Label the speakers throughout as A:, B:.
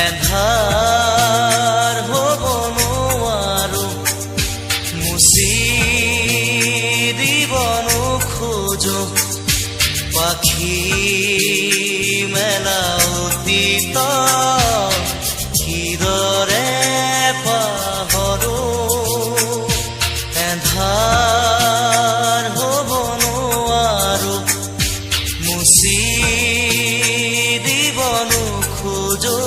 A: এন্ধাৰ হ'ব নোৱাৰো মুচি দিব নোখোজো পাখি মেলা অতীত কিদৰে পাহৰো এন্ধাৰ হ'ব নোৱাৰো মুচি দিব নোখোজো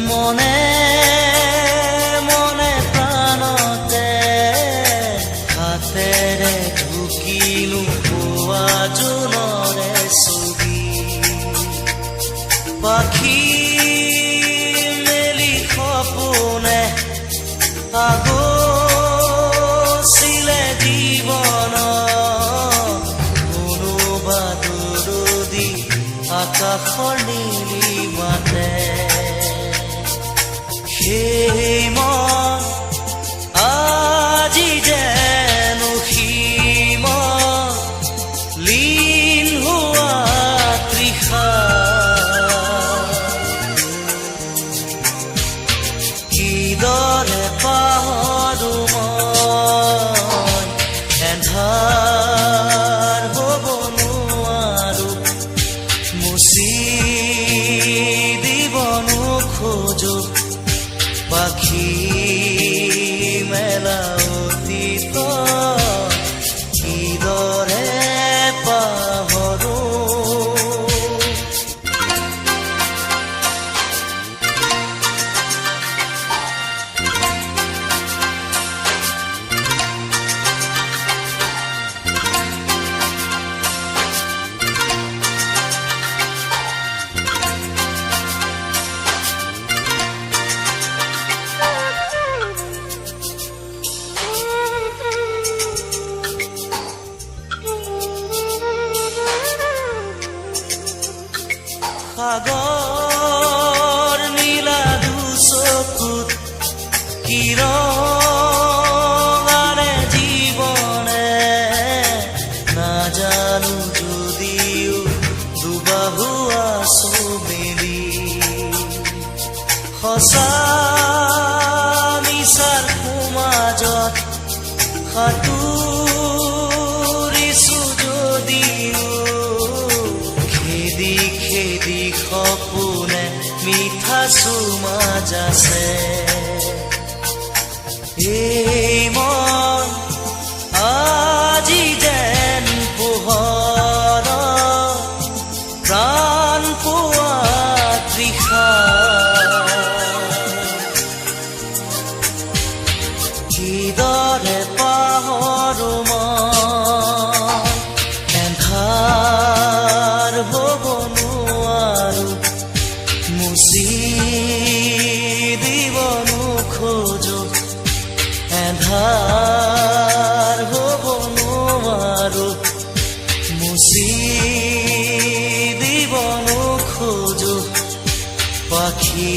A: মনে মনে প্ৰাণতে হাতেৰে ঢুকিলো পোৱা জোনৰে ছবি পাখি মেলি সপোনে আগছিলে জীৱন কোনোবা দূৰদি আকাশৰ নীলিমাতে সেই মন আজি যেন সীমত লীন হোৱা তৃষা কিদৰে পাহৰো মই এন্ধাৰ হ'ব নোৱাৰো মুচি দিব নোখোজো পাখি মেলা অতীত কিদৰে পাহৰো সাগৰ নীলা দুচকুত কিৰণাৰে জীৱনে নাজানো যদিও দুবাহু আছো মেলি সঁচা মিছাৰ সমাজত সাঁতুৰিছো যদিও খেদি সপোনে মিঠা চুমাজ আছে এই মন আজি যেন পোহৰ প্ৰাণ পোৱা তৃষা কিদৰে পাহৰো মই এন্ধাৰ হ'ব মুচি দিব নোখোজো এন্ধাৰ হ'ব নোৱাৰো মুচি দিব নোখোজো পাখি